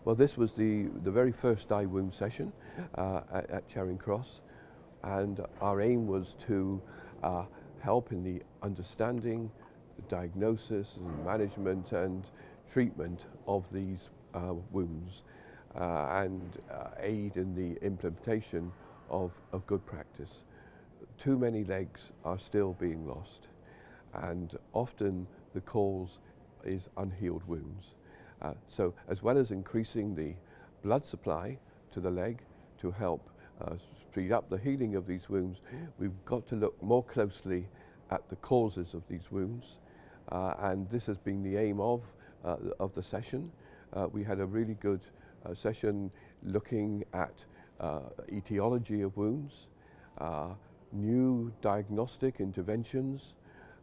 Well, this was the very first iWounds session at Charing Cross, and our aim was to help in the understanding, the diagnosis and management and treatment of these wounds and aid in the implementation of good practice. Too many legs are still being lost, and often the cause is unhealed wounds. So as well as increasing the blood supply to the leg to help speed up the healing of these wounds, we've got to look more closely at the causes of these wounds, and this has been the aim of the session. We had a really good session looking at etiology of wounds, new diagnostic interventions,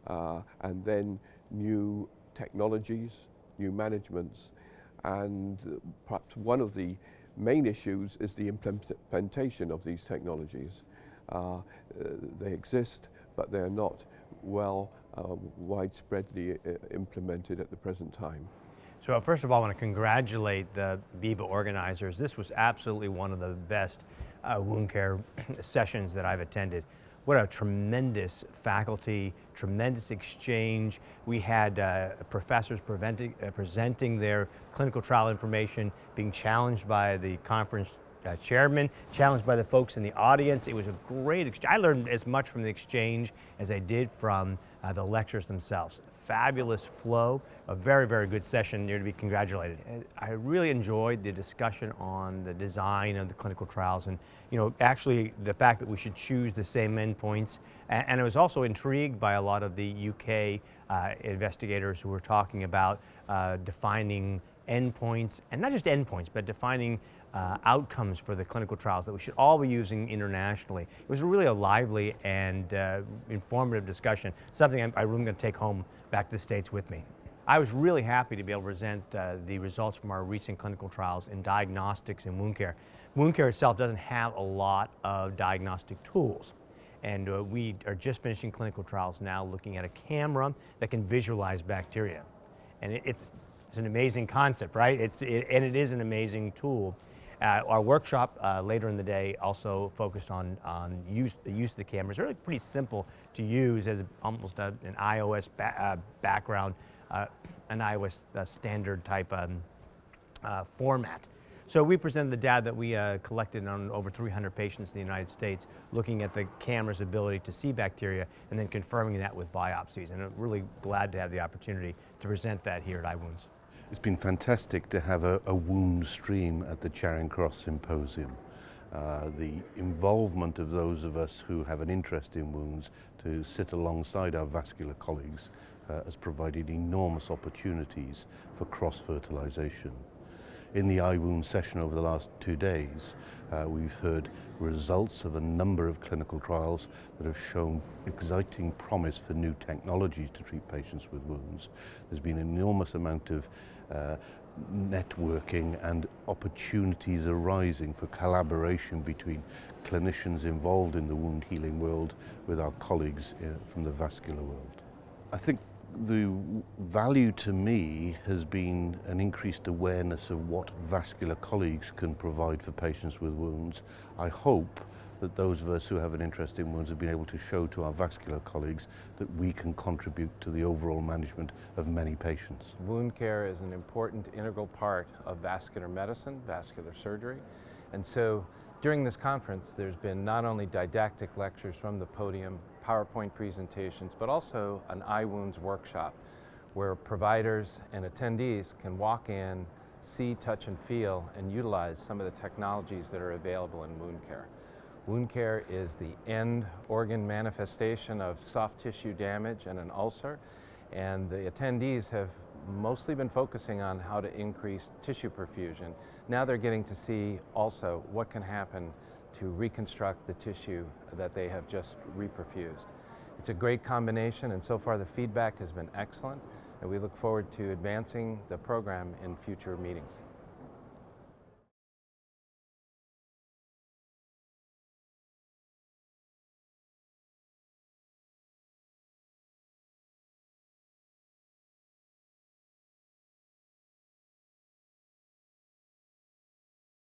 and then new technologies, new managements, and perhaps one of the main issues is the implementation of these technologies. They exist, but they're not well widespreadly implemented at the present time. So first of all, I want to congratulate the VIVA organizers. This was absolutely one of the best wound care sessions that I've attended. What a tremendous faculty, tremendous exchange. We had professors presenting their clinical trial information, being challenged by the conference chairman, challenged by the folks in the audience. It was a great exchange. I learned as much from the exchange as I did from the lectures themselves. Fabulous flow, a very, very good session. You're to be congratulated. I really enjoyed the discussion on the design of the clinical trials, and actually the fact that we should choose the same endpoints. And I was also intrigued by a lot of the UK investigators who were talking about defining endpoints, and not just endpoints, but defining outcomes for the clinical trials that we should all be using internationally. It was really a lively and informative discussion, something I'm really going to take home back to the States with me. I was really happy to be able to present the results from our recent clinical trials in diagnostics and wound care. Wound care itself doesn't have a lot of diagnostic tools, and we are just finishing clinical trials now looking at a camera that can visualize bacteria. And it's an amazing concept, right? And it is an amazing tool. Our workshop later in the day also focused on the use of the cameras. Really pretty simple to use as almost an iOS background, an iOS standard type format. So we presented the data that we collected on over 300 patients in the United States, looking at the camera's ability to see bacteria and then confirming that with biopsies. And I'm really glad to have the opportunity to present that here at iWounds. It's been fantastic to have a wound stream at the Charing Cross Symposium. The involvement of those of us who have an interest in wounds to sit alongside our vascular colleagues has provided enormous opportunities for cross-fertilization. In the iWounds session over the last 2 days, we've heard results of a number of clinical trials that have shown exciting promise for new technologies to treat patients with wounds. There's been an enormous amount of networking and opportunities arising for collaboration between clinicians involved in the wound healing world with our colleagues from the vascular world. I think the value to me has been an increased awareness of what vascular colleagues can provide for patients with wounds. I hope that those of us who have an interest in wounds have been able to show to our vascular colleagues that we can contribute to the overall management of many patients. Wound care is an important integral part of vascular medicine, vascular surgery, and so during this conference there's been not only didactic lectures from the podium, PowerPoint presentations, but also an iWounds workshop where providers and attendees can walk in, see, touch, and feel, and utilize some of the technologies that are available in wound care. Wound care is the end organ manifestation of soft tissue damage and an ulcer, and the attendees have mostly been focusing on how to increase tissue perfusion. Now they're getting to see also what can happen to reconstruct the tissue that they have just reperfused. It's a great combination, and so far the feedback has been excellent, and we look forward to advancing the program in future meetings.